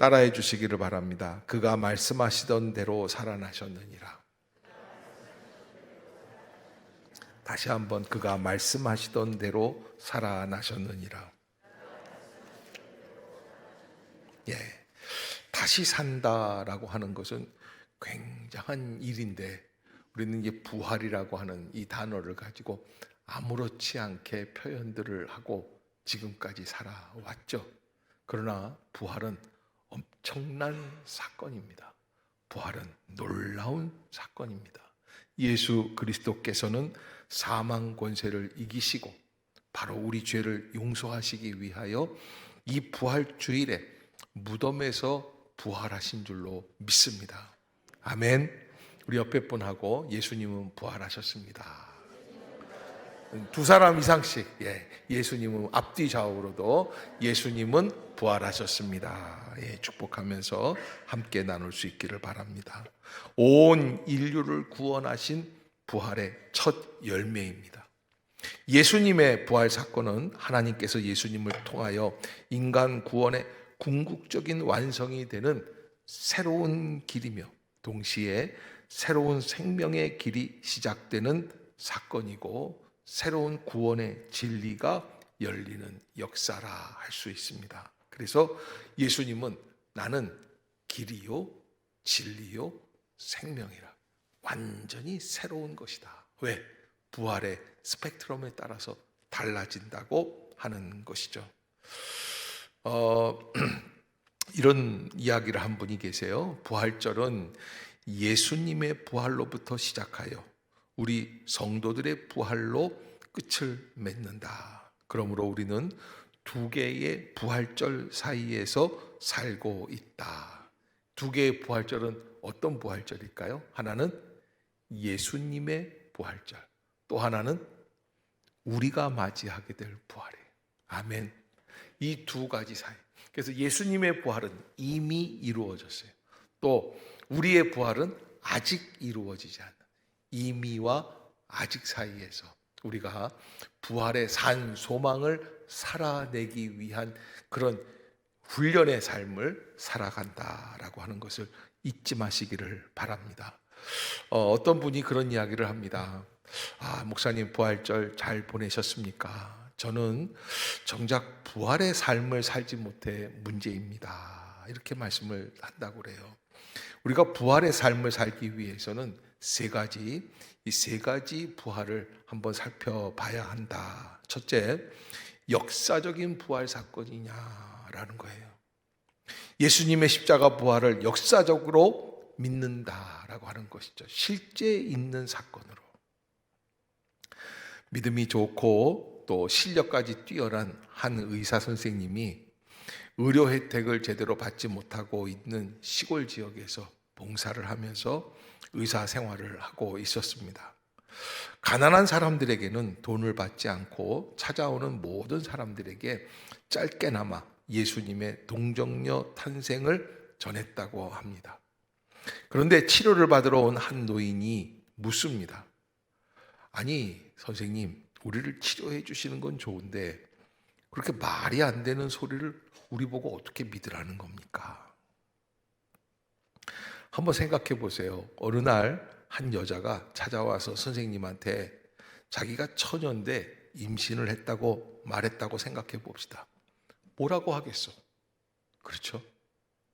따라해 주시기를 바랍니다. 그가 말씀하시던 대로 살아나셨느니라. 다시 한번 그가 말씀하시던 대로 살아나셨느니라. 예, 다시 산다라고 하는 것은 굉장한 일인데 우리는 이제 부활이라고 하는 이 단어를 가지고 아무렇지 않게 표현들을 하고 지금까지 살아왔죠. 그러나 부활은 엄청난 사건입니다. 부활은 놀라운 사건입니다. 예수 그리스도께서는 사망 권세를 이기시고 바로 우리 죄를 용서하시기 위하여 이 부활 주일에 무덤에서 부활하신 줄로 믿습니다. 아멘. 우리 옆에 분하고 예수님은 부활하셨습니다. 두 사람 이상씩, 예수님은 앞뒤 좌우로도 예수님은 부활하셨습니다. 축복하면서 함께 나눌 수 있기를 바랍니다. 온 인류를 구원하신 부활의 첫 열매입니다. 예수님의 부활 사건은 하나님께서 예수님을 통하여 인간 구원의 궁극적인 완성이 되는 새로운 길이며 동시에 새로운 생명의 길이 시작되는 사건이고 새로운 구원의 진리가 열리는 역사라 할 수 있습니다. 그래서 예수님은 나는 길이요 진리요 생명이라 완전히 새로운 것이다. 왜? 부활의 스펙트럼에 따라서 달라진다고 하는 것이죠. 이런 이야기를 한 분이 계세요. 부활절은 예수님의 부활로부터 시작하여 우리 성도들의 부활로 끝을 맺는다. 그러므로 우리는 두 개의 부활절 사이에서 살고 있다. 두 개의 부활절은 어떤 부활절일까요? 하나는 예수님의 부활절, 또 하나는 우리가 맞이하게 될 부활이에요. 아멘. 이 두 가지 사이. 그래서 예수님의 부활은 이미 이루어졌어요. 또 우리의 부활은 아직 이루어지지 않는 이미와 아직 사이에서 우리가 부활의 산 소망을 살아내기 위한 그런 훈련의 삶을 살아간다라고 하는 것을 잊지 마시기를 바랍니다. 어떤 분이 그런 이야기를 합니다. 목사님 부활절 잘 보내셨습니까? 저는 정작 부활의 삶을 살지 못해 문제입니다. 이렇게 말씀을 한다고 그래요. 우리가 부활의 삶을 살기 위해서는 이 세 가지 부활을 한번 살펴봐야 한다. 첫째, 역사적인 부활 사건이냐라는 거예요. 예수님의 십자가 부활을 역사적으로 믿는다라고 하는 것이죠. 실제 있는 사건으로. 믿음이 좋고 또 실력까지 뛰어난 한 의사 선생님이 의료 혜택을 제대로 받지 못하고 있는 시골 지역에서 봉사를 하면서 의사 생활을 하고 있었습니다. 가난한 사람들에게는 돈을 받지 않고 찾아오는 모든 사람들에게 짧게나마 예수님의 동정녀 탄생을 전했다고 합니다. 그런데 치료를 받으러 온 한 노인이 묻습니다. 아니, 선생님, 우리를 치료해 주시는 건 좋은데 그렇게 말이 안 되는 소리를 우리 보고 어떻게 믿으라는 겁니까? 한번 생각해 보세요. 어느 날 한 여자가 찾아와서 선생님한테 자기가 처녀인데 임신을 했다고 말했다고 생각해 봅시다. 뭐라고 하겠어? 그렇죠?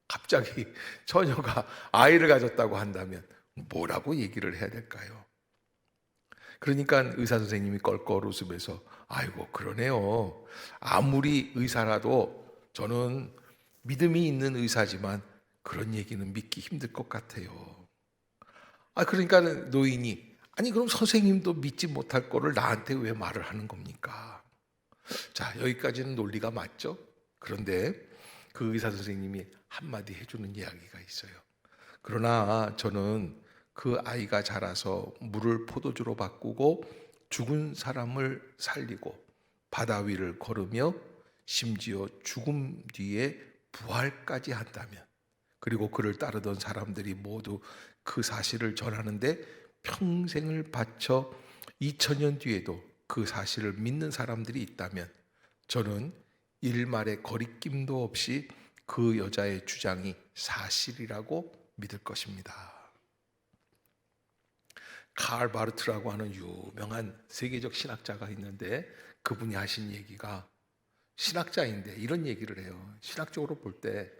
갑자기 처녀가 아이를 가졌다고 한다면 뭐라고 얘기를 해야 될까요? 그러니까 의사 선생님이 껄껄 웃으면서 아이고 그러네요. 아무리 의사라도 저는 믿음이 있는 의사지만 그런 얘기는 믿기 힘들 것 같아요. 그러니까 노인이 아니 그럼 선생님도 믿지 못할 거를 나한테 왜 말을 하는 겁니까? 자, 여기까지는 논리가 맞죠? 그런데 그 의사 선생님이 한마디 해주는 이야기가 있어요. 그러나 저는 그 아이가 자라서 물을 포도주로 바꾸고 죽은 사람을 살리고 바다 위를 걸으며 심지어 죽음 뒤에 부활까지 한다면, 그리고 그를 따르던 사람들이 모두 그 사실을 전하는데 평생을 바쳐 2000년 뒤에도 그 사실을 믿는 사람들이 있다면 저는 일말의 거리낌도 없이 그 여자의 주장이 사실이라고 믿을 것입니다. 칼 바르트라고 하는 유명한 세계적 신학자가 있는데 그분이 하신 얘기가, 신학자인데 이런 얘기를 해요. 신학적으로 볼 때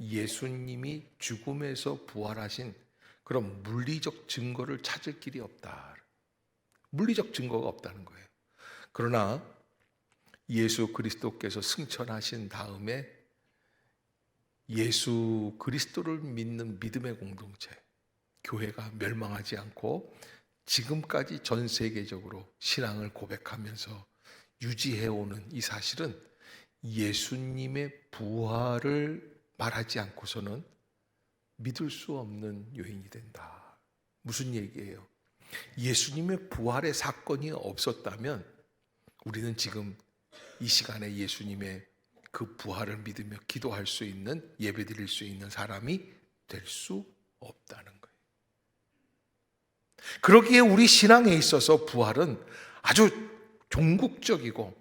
예수님이 죽음에서 부활하신 그런 물리적 증거를 찾을 길이 없다. 물리적 증거가 없다는 거예요. 그러나 예수 그리스도께서 승천하신 다음에 예수 그리스도를 믿는 믿음의 공동체, 교회가 멸망하지 않고 지금까지 전 세계적으로 신앙을 고백하면서 유지해오는 이 사실은 예수님의 부활을 말하지 않고서는 믿을 수 없는 요인이 된다. 무슨 얘기예요? 예수님의 부활의 사건이 없었다면 우리는 지금 이 시간에 예수님의 그 부활을 믿으며 기도할 수 있는, 예배드릴 수 있는 사람이 될 수 없다는 거예요. 그러기에 우리 신앙에 있어서 부활은 아주 종국적이고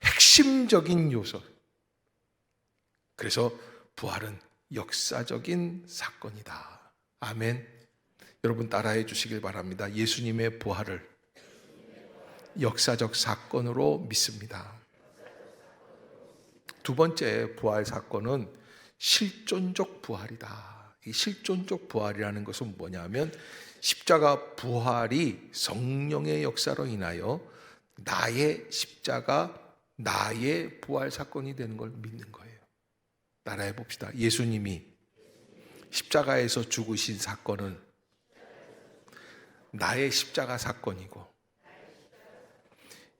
핵심적인 요소. 그래서 부활은 역사적인 사건이다. 아멘. 여러분 따라해 주시길 바랍니다. 예수님의 부활을 역사적 사건으로 믿습니다. 두 번째 부활 사건은 실존적 부활이다. 이 실존적 부활이라는 것은 뭐냐면 십자가 부활이 성령의 역사로 인하여 나의 십자가, 나의 부활 사건이 되는 걸 믿는 거예요. 따라해 봅시다. 예수님이 십자가에서 죽으신 사건은 나의 십자가 사건이고,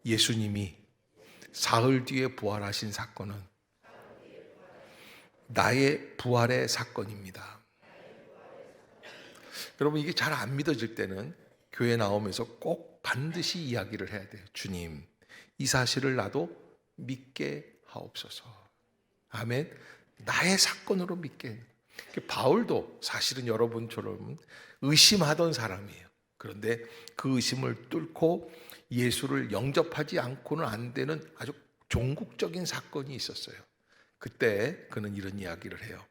예수님이 사흘 뒤에 부활하신 사건은 나의 부활의 사건입니다. 여러분, 이게 잘 안 믿어질 때는 교회 나오면서 꼭 반드시 이야기를 해야 돼요. 주님, 이 사실을 나도 믿게 하옵소서. 아멘. 나의 사건으로 믿게. 바울도 사실은 여러분처럼 의심하던 사람이에요. 그런데 그 의심을 뚫고 예수를 영접하지 않고는 안 되는 아주 종국적인 사건이 있었어요. 그때 그는 이런 이야기를 해요.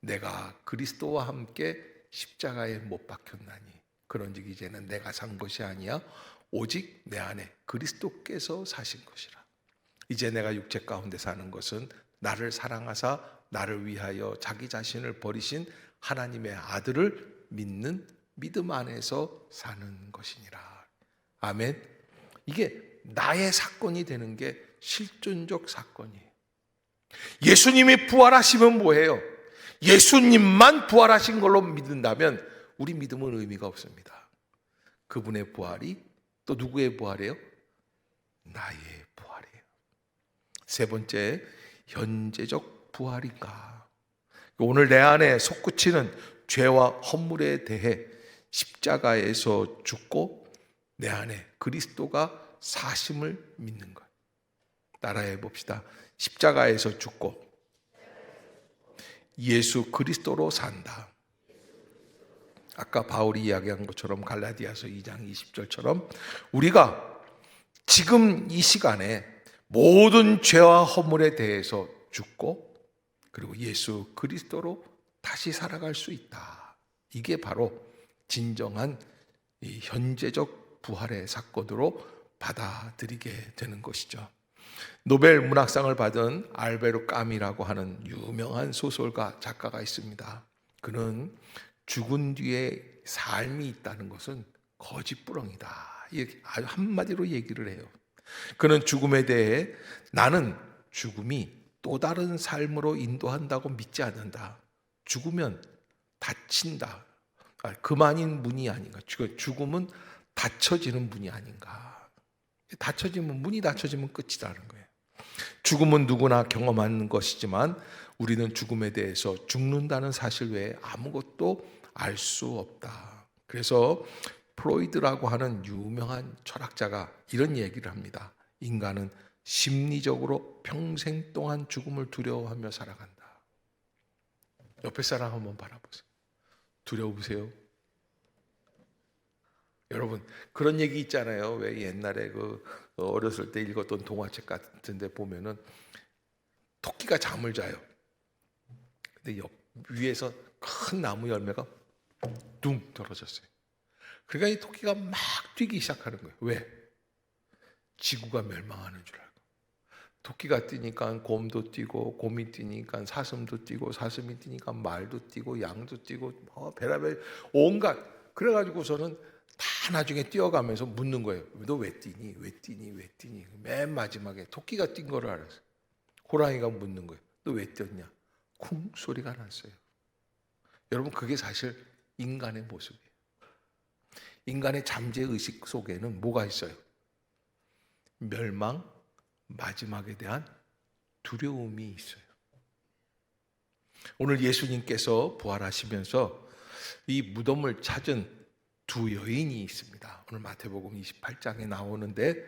내가 그리스도와 함께 십자가에 못 박혔나니 그런즉 이제는 내가 산 것이 아니야 오직 내 안에 그리스도께서 사신 것이라. 이제 내가 육체 가운데 사는 것은 나를 사랑하사 나를 위하여 자기 자신을 버리신 하나님의 아들을 믿는 믿음 안에서 사는 것이니라. 아멘. 이게 나의 사건이 되는 게 실존적 사건이에요. 예수님이 부활하시면 뭐예요? 예수님만 부활하신 걸로 믿는다면 우리 믿음은 의미가 없습니다. 그분의 부활이 또 누구의 부활이에요? 나의 부활이에요. 세 번째, 현재적 부활인가? 오늘 내 안에 솟구치는 죄와 허물에 대해 십자가에서 죽고 내 안에 그리스도가 사심을 믿는 것. 따라해 봅시다. 십자가에서 죽고 예수 그리스도로 산다. 아까 바울이 이야기한 것처럼 갈라디아서 2장 20절처럼 우리가 지금 이 시간에 모든 죄와 허물에 대해서 죽고 그리고 예수 그리스도로 다시 살아갈 수 있다. 이게 바로 진정한 이 현재적 부활의 사건으로 받아들이게 되는 것이죠. 노벨 문학상을 받은 알베르 까미라고 하는 유명한 소설가 작가가 있습니다. 그는 죽은 뒤에 삶이 있다는 것은 거짓부렁이다. 이렇게 아주 한마디로 얘기를 해요. 그는 죽음에 대해 나는 죽음이 또 다른 삶으로 인도한다고 믿지 않는다. 죽으면 닫힌다. 그만인 문이 아닌가. 죽음은 닫혀지는 문이 아닌가. 닫혀지면, 문이 닫혀지면 끝이라는 거예요. 죽음은 누구나 경험하는 것이지만 우리는 죽음에 대해서 죽는다는 사실 외에 아무것도 알 수 없다. 그래서 프로이드라고 하는 유명한 철학자가 이런 얘기를 합니다. 인간은 심리적으로 평생 동안 죽음을 두려워하며 살아간다. 옆에 사람 한번 바라보세요. 두려우세요? 여러분, 그런 얘기 있잖아요. 왜 옛날에 어렸을 때 읽었던 동화책 같은 데 보면은 토끼가 잠을 자요. 근데 위에서 큰 나무 열매가 둥 떨어졌어요. 그러니까 이 토끼가 막 뛰기 시작하는 거예요. 왜? 지구가 멸망하는 줄 알고. 토끼가 뛰니까 곰도 뛰고, 곰이 뛰니까 사슴도 뛰고, 사슴이 뛰니까 말도 뛰고, 양도 뛰고, 베라벨 온갖. 그래가지고서는 다 나중에 뛰어가면서 묻는 거예요. 너 왜 뛰니? 왜 뛰니? 왜 뛰니? 맨 마지막에 토끼가 뛴 거를 알았어요. 호랑이가 묻는 거예요. 너 왜 뛰었냐? 쿵 소리가 났어요. 여러분, 그게 사실 인간의 모습이에요. 인간의 잠재의식 속에는 뭐가 있어요? 멸망, 마지막에 대한 두려움이 있어요. 오늘 예수님께서 부활하시면서 이 무덤을 찾은 두 여인이 있습니다. 오늘 마태복음 28장에 나오는데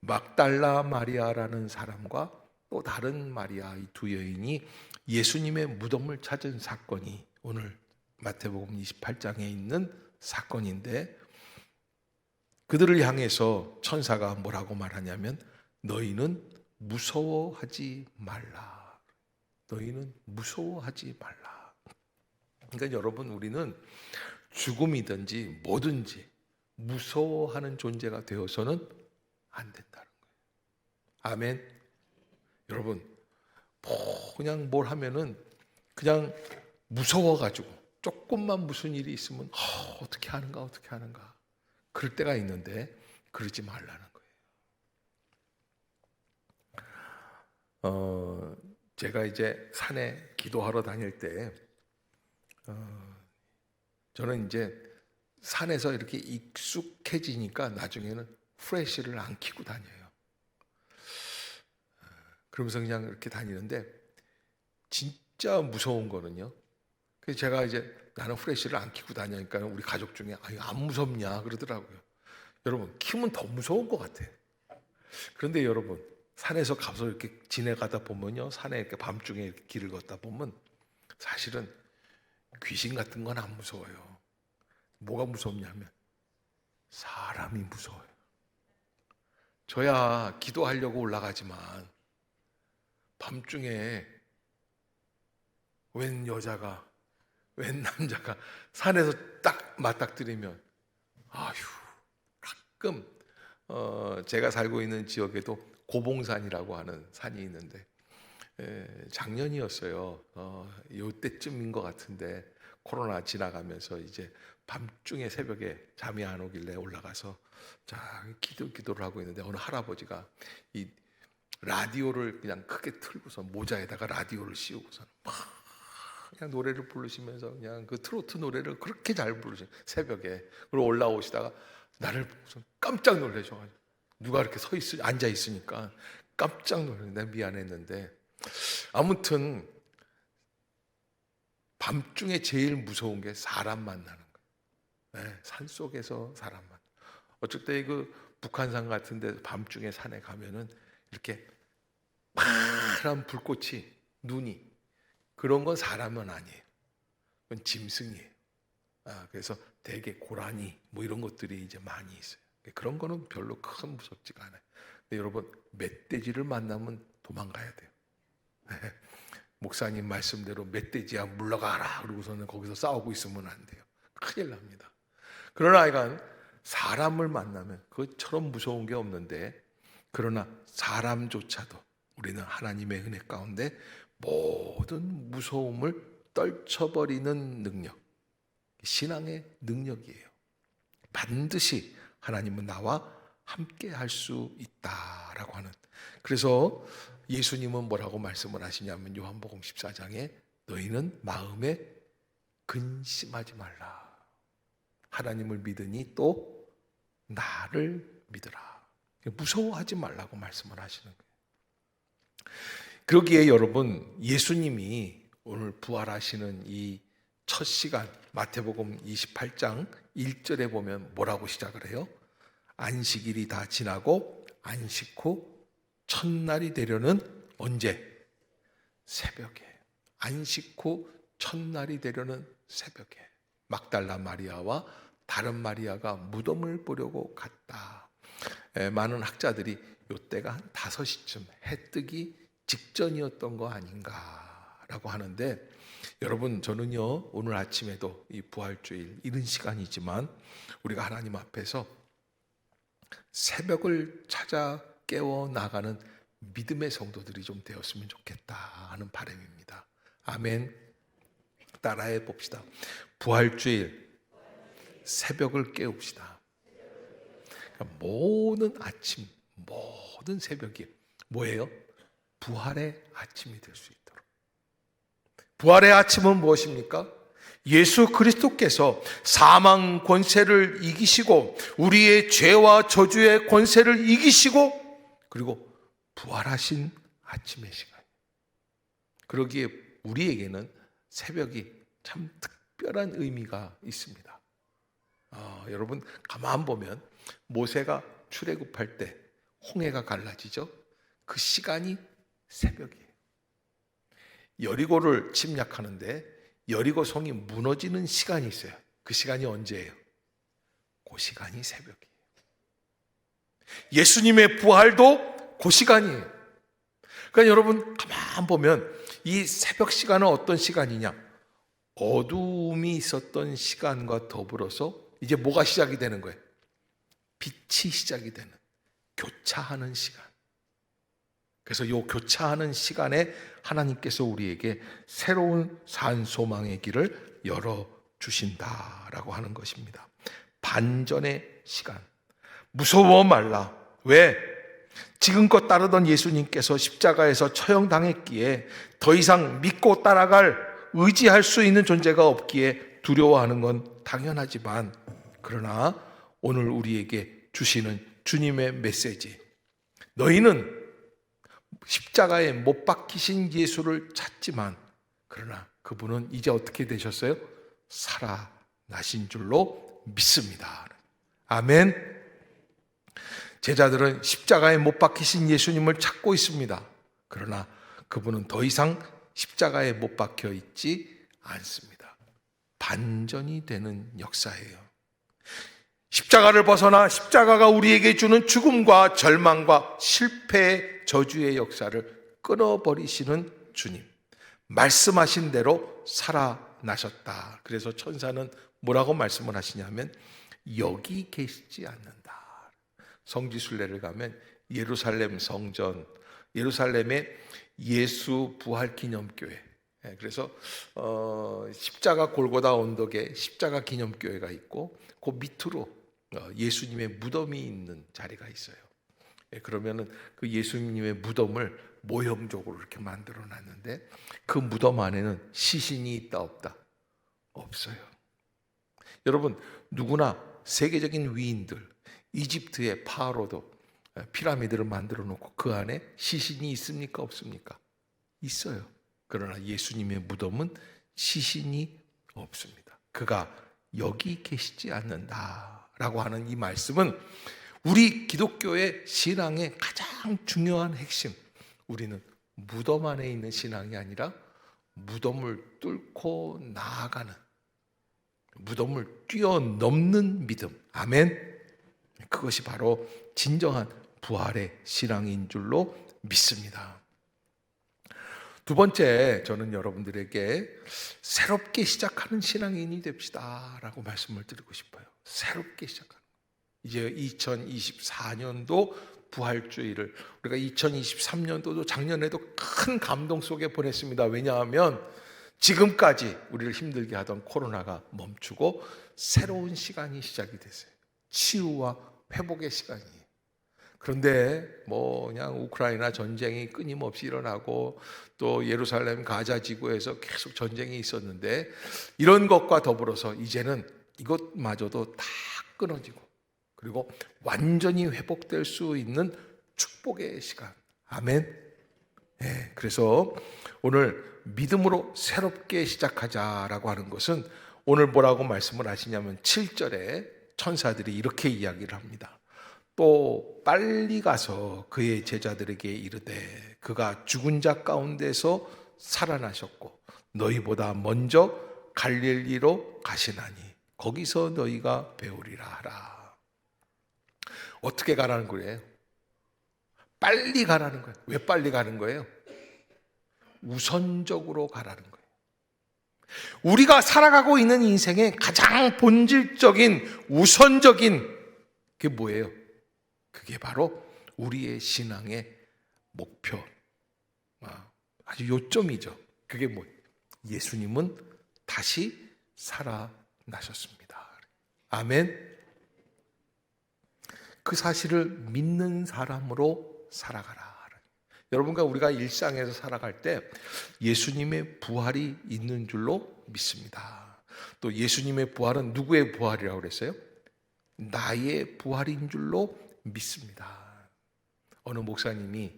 막달라 마리아라는 사람과 또 다른 마리아, 이 두 여인이 예수님의 무덤을 찾은 사건이 오늘 마태복음 28장에 있는 사건인데, 그들을 향해서 천사가 뭐라고 말하냐면 너희는 무서워하지 말라. 너희는 무서워하지 말라. 그러니까 여러분, 우리는 죽음이든지 뭐든지 무서워하는 존재가 되어서는 안 된다는 거예요. 아멘. 여러분, 그냥 뭘 하면은 그냥 무서워가지고 조금만 무슨 일이 있으면 어떻게 하는가 그럴 때가 있는데 그러지 말라는 거예요. 제가 이제 산에 기도하러 다닐 때 저는 이제 산에서 이렇게 익숙해지니까 나중에는 프레쉬를 안 켜고 다녀요. 그러면서 그냥 이렇게 다니는데 진짜 무서운 거는요. 그래서 제가 이제 나는 프레쉬를 안 켜고 다니니까 우리 가족 중에 안 무섭냐 그러더라고요. 여러분, 키면 더 무서운 것 같아. 그런데 여러분, 산에서 가서 이렇게 지내가다 보면요, 산에 이렇게 밤중에 이렇게 길을 걷다 보면 사실은 귀신 같은 건 안 무서워요. 뭐가 무섭냐면 사람이 무서워요. 저야 기도하려고 올라가지만 밤중에 웬 여자가 웬 남자가 산에서 딱 맞닥뜨리면 아휴, 가끔 제가 살고 있는 지역에도 고봉산이라고 하는 산이 있는데 작년이었어요. 요때쯤인 것 같은데 코로나 지나가면서 이제 밤중에 새벽에 잠이 안 오길래 올라가서 자 기도를 하고 있는데 어느 할아버지가 이 라디오를 그냥 크게 틀고서 모자에다가 라디오를 씌우고서 막 그냥 노래를 부르시면서 그냥 그 트로트 노래를 그렇게 잘 부르시는 새벽에 그리고 올라오시다가 나를 보고서 깜짝 놀라셔가지고 누가 이렇게 앉아 있으니까 깜짝 놀랐는데 미안했는데 아무튼 밤중에 제일 무서운 게 사람 만나는 거예요. 네, 산 속에서 사람 만. 어쩔 때 그 북한산 같은데 밤중에 산에 가면은 이렇게 파란 불꽃이 눈이 그런 건 사람은 아니에요. 그건 짐승이에요. 그래서 대개 고라니 뭐 이런 것들이 이제 많이 있어요. 그런 거는 별로 큰 무섭지가 않아요. 근데 여러분, 멧돼지를 만나면 도망가야 돼요. 목사님 말씀대로 멧돼지야 물러가라 그러고서는 거기서 싸우고 있으면 안 돼요. 큰일 납니다. 그러나 이건 사람을 만나면 그처럼 무서운 게 없는데, 그러나 사람조차도 우리는 하나님의 은혜 가운데 모든 무서움을 떨쳐버리는 능력, 신앙의 능력이에요. 반드시 하나님은 나와 함께 할 수 있다라고 하는. 그래서 예수님은 뭐라고 말씀을 하시냐면 요한복음 14장에 너희는 마음에 근심하지 말라. 하나님을 믿으니 또 나를 믿으라. 무서워하지 말라고 말씀을 하시는 거예요. 그러기에 여러분, 예수님이 오늘 부활하시는 이 첫 시간 마태복음 28장 1절에 보면 뭐라고 시작을 해요? 안식일이 다 지나고 안식 후 첫날이 되려는 언제? 새벽에. 안식 후 첫날이 되려는 새벽에 막달라 마리아와 다른 마리아가 무덤을 보려고 갔다. 많은 학자들이 이때가 한 5시쯤 해 뜨기 직전이었던 거 아닌가라고 라고 하는데, 여러분, 저는요 오늘 아침에도 이 부활주일 이른 시간이지만 우리가 하나님 앞에서 새벽을 찾아 깨워 나가는 믿음의 성도들이 좀 되었으면 좋겠다 하는 바람입니다. 아멘. 따라해 봅시다. 부활주일 새벽을 깨웁시다. 그러니까 모든 아침, 모든 새벽이 뭐예요? 부활의 아침이 될 수 있도록. 부활의 아침은 무엇입니까? 예수 그리스도께서 사망 권세를 이기시고 우리의 죄와 저주의 권세를 이기시고 그리고 부활하신 아침의 시간. 그러기에 우리에게는 새벽이 참 특별한 의미가 있습니다. 여러분 가만 보면 모세가 출애굽할 때 홍해가 갈라지죠. 그 시간이 새벽이에요. 여리고를 침략하는데 여리고 성이 무너지는 시간이 있어요. 그 시간이 언제예요? 그 시간이 새벽이에요. 예수님의 부활도 그 시간이에요. 그러니까 여러분 가만 보면 이 새벽 시간은 어떤 시간이냐? 어두움이 있었던 시간과 더불어서 이제 뭐가 시작이 되는 거예요? 빛이 시작이 되는, 교차하는 시간. 그래서 이 교차하는 시간에 하나님께서 우리에게 새로운 산소망의 길을 열어주신다라고 하는 것입니다. 반전의 시간. 무서워 말라. 왜? 지금껏 따르던 예수님께서 십자가에서 처형당했기에 더 이상 믿고 따라갈, 의지할 수 있는 존재가 없기에 두려워하는 건 당연하지만, 그러나 오늘 우리에게 주시는 주님의 메시지, 너희는 십자가에 못 박히신 예수를 찾지만 그러나 그분은 이제 어떻게 되셨어요? 살아나신 줄로 믿습니다. 아멘. 제자들은 십자가에 못 박히신 예수님을 찾고 있습니다. 그러나 그분은 더 이상 십자가에 못 박혀 있지 않습니다. 반전이 되는 역사예요. 십자가를 벗어나 십자가가 우리에게 주는 죽음과 절망과 실패의 저주의 역사를 끊어버리시는 주님, 말씀하신 대로 살아나셨다. 그래서 천사는 뭐라고 말씀을 하시냐면 여기 계시지 않는다. 성지순례를 가면 예루살렘 성전, 예루살렘의 예수 부활 기념교회, 그래서 십자가 골고다 언덕에 십자가 기념교회가 있고 그 밑으로 예수님의 무덤이 있는 자리가 있어요. 그러면은 그 예수님의 무덤을 모형적으로 이렇게 만들어 놨는데 그 무덤 안에는 시신이 있다 없다? 없어요. 여러분 누구나 세계적인 위인들, 이집트의 파로도 피라미드를 만들어 놓고 그 안에 시신이 있습니까 없습니까? 있어요. 그러나 예수님의 무덤은 시신이 없습니다. 그가 여기 계시지 않는다라고 하는 이 말씀은 우리 기독교의 신앙의 가장 중요한 핵심, 우리는 무덤 안에 있는 신앙이 아니라 무덤을 뚫고 나아가는, 무덤을 뛰어넘는 믿음. 아멘. 그것이 바로 진정한 부활의 신앙인 줄로 믿습니다. 두 번째, 저는 여러분들에게 새롭게 시작하는 신앙인이 됩시다 라고 말씀을 드리고 싶어요. 새롭게 시작하는, 이제 2024년도 부활주일을 우리가 2023년도도 작년에도 큰 감동 속에 보냈습니다. 왜냐하면 지금까지 우리를 힘들게 하던 코로나가 멈추고 새로운 시간이 시작이 됐어요. 치유와 회복의 시간이에요. 그런데 그냥 우크라이나 전쟁이 끊임없이 일어나고 또 예루살렘 가자 지구에서 계속 전쟁이 있었는데 이런 것과 더불어서 이제는 이것마저도 다 끊어지고 그리고 완전히 회복될 수 있는 축복의 시간. 아멘. 네, 그래서 오늘 믿음으로 새롭게 시작하자라고 하는 것은 오늘 뭐라고 말씀을 하시냐면 7절에 천사들이 이렇게 이야기를 합니다. 또 빨리 가서 그의 제자들에게 이르되 그가 죽은 자 가운데서 살아나셨고 너희보다 먼저 갈릴리로 가시나니 거기서 너희가 배우리라 하라. 어떻게 가라는 거예요? 빨리 가라는 거예요. 왜 빨리 가는 거예요? 우선적으로 가라는 거예요. 우리가 살아가고 있는 인생의 가장 본질적인 우선적인 그게 뭐예요? 그게 바로 우리의 신앙의 목표, 아주 요점이죠. 그게 뭐예요? 예수님은 다시 살아나셨습니다. 아멘. 그 사실을 믿는 사람으로 살아가라. 여러분과 우리가 일상에서 살아갈 때 예수님의 부활이 있는 줄로 믿습니다. 또 예수님의 부활은 누구의 부활이라고 그랬어요? 나의 부활인 줄로 믿습니다. 어느 목사님이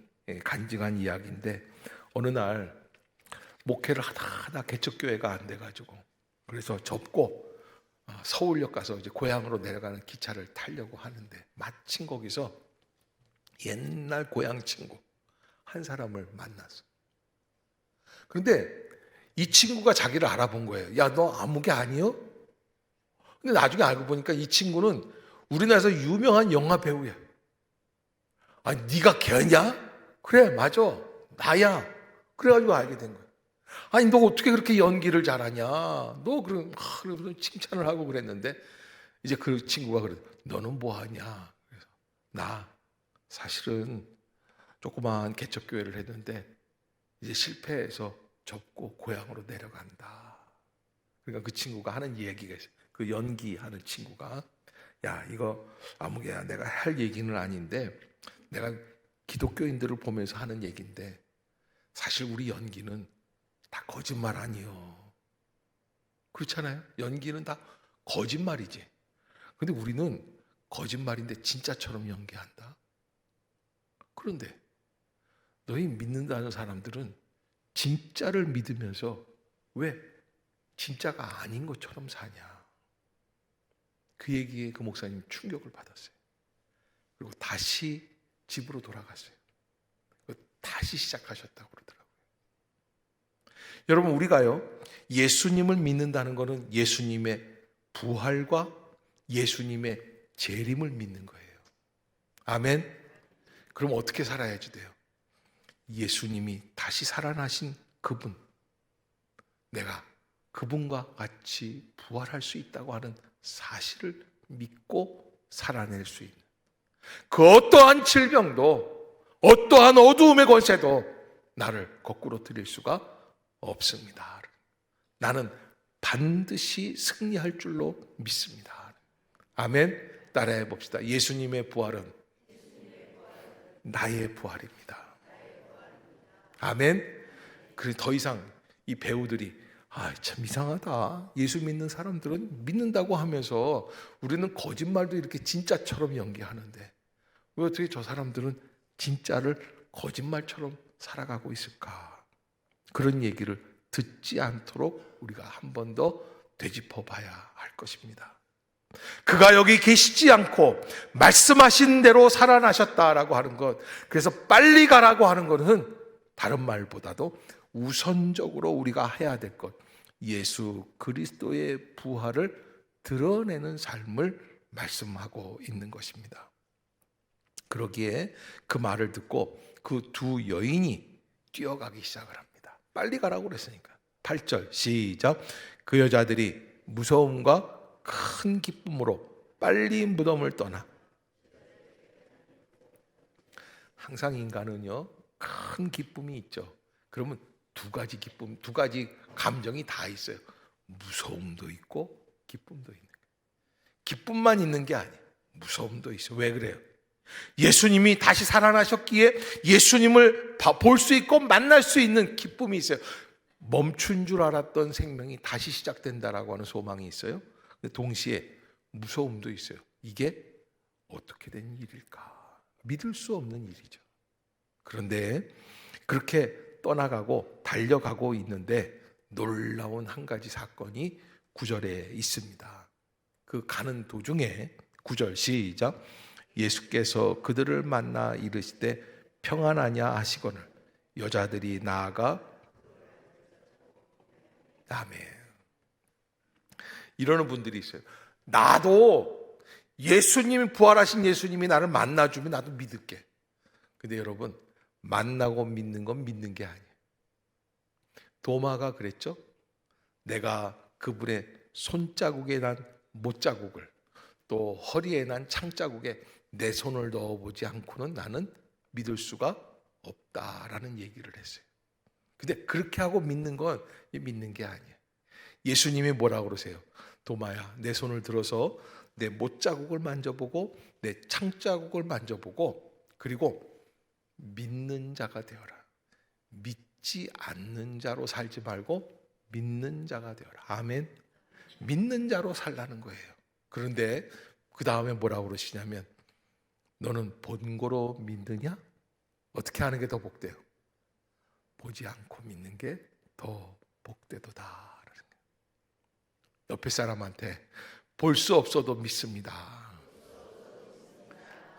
간증한 이야기인데, 어느 날 목회를 하다 개척교회가 안 돼가지고, 그래서 접고 서울역 가서 이제 고향으로 내려가는 기차를 타려고 하는데, 마침 거기서 옛날 고향 친구 한 사람을 만났어. 그런데 이 친구가 자기를 알아본 거예요. 야, 너 아무개 아니요? 근데 나중에 알고 보니까 이 친구는 우리나라에서 유명한 영화 배우야. 아니, 네가 걔냐? 그래, 맞아, 나야. 그래가지고 알게 된 거야. 아니, 너 어떻게 그렇게 연기를 잘하냐? 너 그러면서 칭찬을 하고 그랬는데, 이제 그 친구가 그래, 너는 뭐 하냐? 그래서 나 사실은 조그마한 개척교회를 했는데 이제 실패해서 접고 고향으로 내려간다. 그러니까 그 친구가 하는 얘기가 있어요. 그 연기하는 친구가, 야, 이거 아무개야, 내가 할 얘기는 아닌데 내가 기독교인들을 보면서 하는 얘기인데, 사실 우리 연기는 다 거짓말 아니요. 그렇잖아요. 연기는 다 거짓말이지. 근데 우리는 거짓말인데 진짜처럼 연기한다. 그런데 너희 믿는다는 사람들은 진짜를 믿으면서 왜 진짜가 아닌 것처럼 사냐. 그 얘기에 그 목사님 충격을 받았어요. 그리고 다시 집으로 돌아갔어요. 다시 시작하셨다고 그러더라고요. 여러분, 우리가요, 예수님을 믿는다는 것은 예수님의 부활과 예수님의 재림을 믿는 거예요. 아멘. 그럼 어떻게 살아야지 돼요? 예수님이 다시 살아나신 그분, 내가 그분과 같이 부활할 수 있다고 하는 사실을 믿고 살아낼 수 있는, 그 어떠한 질병도 어떠한 어두움의 권세도 나를 거꾸로 들일 수가 없습니다. 나는 반드시 승리할 줄로 믿습니다. 아멘. 따라해 봅시다. 예수님의 부활은 나의 부활입니다. 아멘. 그래서 더 이상 이 배우들이 참 이상하다. 예수 믿는 사람들은 믿는다고 하면서 우리는 거짓말도 이렇게 진짜처럼 연기하는데 왜 어떻게 저 사람들은 진짜를 거짓말처럼 살아가고 있을까? 그런 얘기를 듣지 않도록 우리가 한 번 더 되짚어 봐야 할 것입니다. 그가 여기 계시지 않고 말씀하신 대로 살아나셨다라고 하는 것, 그래서 빨리 가라고 하는 것은 다른 말보다도 우선적으로 우리가 해야 될 것, 예수 그리스도의 부활을 드러내는 삶을 말씀하고 있는 것입니다. 그러기에 그 말을 듣고 그 두 여인이 뛰어가기 시작을 합니다. 빨리 가라고 그랬으니까. 8절 시작. 그 여자들이 무서움과 큰 기쁨으로 빨리 무덤을 떠나. 항상 인간은요, 큰 기쁨이 있죠. 그러면 두 가지 기쁨, 두 가지 감정이 다 있어요. 무서움도 있고 기쁨도 있는 거예요. 기쁨만 있는 게 아니에요. 무서움도 있어요. 왜 그래요? 예수님이 다시 살아나셨기에 예수님을 볼 수 있고 만날 수 있는 기쁨이 있어요. 멈춘 줄 알았던 생명이 다시 시작된다라고 하는 소망이 있어요. 근데 동시에 무서움도 있어요. 이게 어떻게 된 일일까? 믿을 수 없는 일이죠. 그런데 그렇게 떠나가고 달려가고 있는데 놀라운 한 가지 사건이 9절에 있습니다. 그 가는 도중에 9절 시작. 예수께서 그들을 만나 이르시되 평안하냐 하시거늘 여자들이 나아가 아멘. 이러는 분들이 있어요. 나도 예수님이 부활하신 예수님이 나를 만나주면 나도 믿을게. 근데 여러분, 만나고 믿는 건 믿는 게 아니에요. 도마가 그랬죠. 내가 그분의 손자국에 난 못자국을, 또 허리에 난 창자국에 내 손을 넣어보지 않고는 나는 믿을 수가 없다라는 얘기를 했어요. 근데 그렇게 하고 믿는 건 믿는 게 아니에요. 예수님이 뭐라고 그러세요? 도마야, 내 손을 들어서 내 못자국을 만져보고 내 창자국을 만져보고, 그리고 믿는 자가 되어라. 믿지 않는 자로 살지 말고 믿는 자가 되어라. 아멘. 믿는 자로 살라는 거예요. 그런데 그 다음에 뭐라고 그러시냐면, 너는 본고로 믿느냐? 어떻게 하는 게 더 복돼요? 보지 않고 믿는 게 더 복되도다. 옆에 사람한테 볼 수 없어도 믿습니다.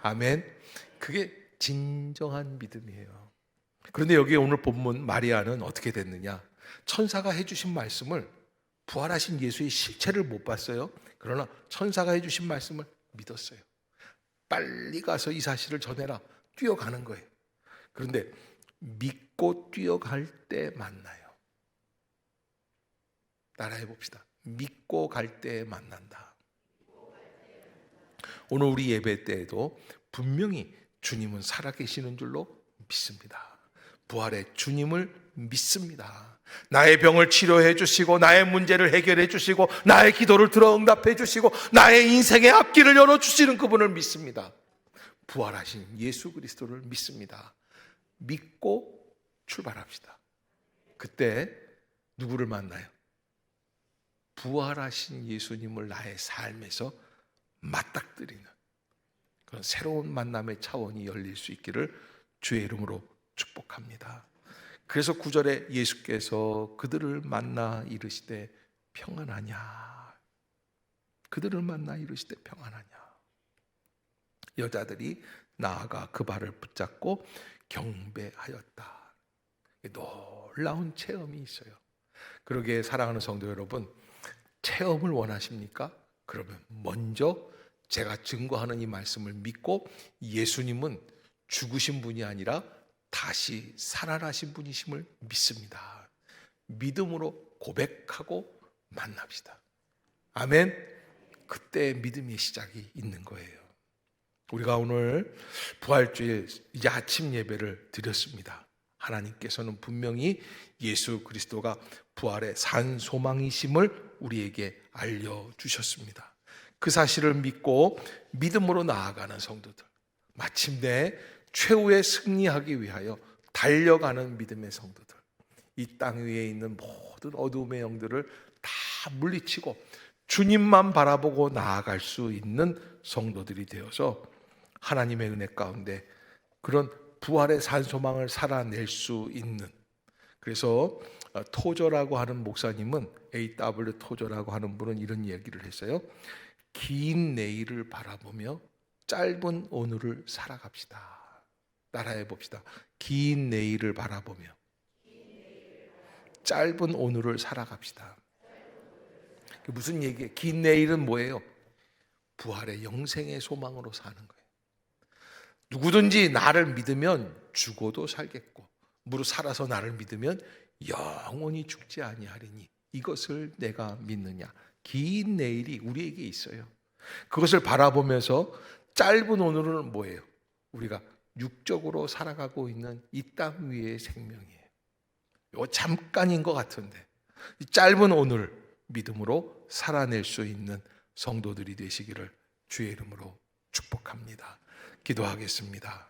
아멘. 그게 진정한 믿음이에요. 그런데 여기 오늘 본문 마리아는 어떻게 됐느냐? 천사가 해주신 말씀을, 부활하신 예수의 실체를 못 봤어요. 그러나 천사가 해주신 말씀을 믿었어요. 빨리 가서 이 사실을 전해라. 뛰어가는 거예요. 그런데 믿고 뛰어갈 때 만나요. 따라해 봅시다. 믿고 갈 때 만난다. 오늘 우리 예배 때에도 분명히 주님은 살아계시는 줄로 믿습니다. 부활의 주님을 믿습니다. 나의 병을 치료해 주시고, 나의 문제를 해결해 주시고, 나의 기도를 들어 응답해 주시고, 나의 인생의 앞길을 열어주시는 그분을 믿습니다. 부활하신 예수 그리스도를 믿습니다. 믿고 출발합시다. 그때 누구를 만나요? 부활하신 예수님을 나의 삶에서 맞닥뜨리는 그런 새로운 만남의 차원이 열릴 수 있기를 주의 이름으로 축복합니다. 그래서 9절에 예수께서 그들을 만나 이르시되 평안하냐. 그들을 만나 이르시되 평안하냐. 여자들이 나아가 그 발을 붙잡고 경배하였다. 놀라운 체험이 있어요. 그러기에 사랑하는 성도 여러분, 체험을 원하십니까? 그러면 먼저 제가 증거하는 이 말씀을 믿고, 예수님은 죽으신 분이 아니라 다시 살아나신 분이심을 믿습니다. 믿음으로 고백하고 만납시다. 아멘. 그때 믿음의 시작이 있는 거예요. 우리가 오늘 부활주일 이제 아침 예배를 드렸습니다. 하나님께서는 분명히 예수 그리스도가 부활의 산 소망이심을 우리에게 알려주셨습니다. 그 사실을 믿고 믿음으로 나아가는 성도들, 마침내 최후의 승리하기 위하여 달려가는 믿음의 성도들, 이 땅 위에 있는 모든 어두움의 영들을 다 물리치고 주님만 바라보고 나아갈 수 있는 성도들이 되어서 하나님의 은혜 가운데 그런 부활의 산소망을 살아낼 수 있는, 그래서 토저라고 하는 목사님은, A.W. 토저라고 하는 분은 이런 얘기를 했어요. 긴 내일을 바라보며 짧은 오늘을 살아갑시다. 따라해 봅시다. 긴 내일을 바라보며 짧은 오늘을 살아갑시다. 무슨 얘기예요? 긴 내일은 뭐예요? 부활의 영생의 소망으로 사는 거예요. 누구든지 나를 믿으면 죽어도 살겠고, 무릇 살아서 나를 믿으면 영원히 죽지 아니하리니 이것을 내가 믿느냐. 긴 내일이 우리에게 있어요. 그것을 바라보면서 짧은 오늘은 뭐예요? 우리가 육적으로 살아가고 있는 이 땅 위의 생명이에요. 이거 잠깐인 것 같은데 이 짧은 오늘 믿음으로 살아낼 수 있는 성도들이 되시기를 주의 이름으로 축복합니다. 기도하겠습니다.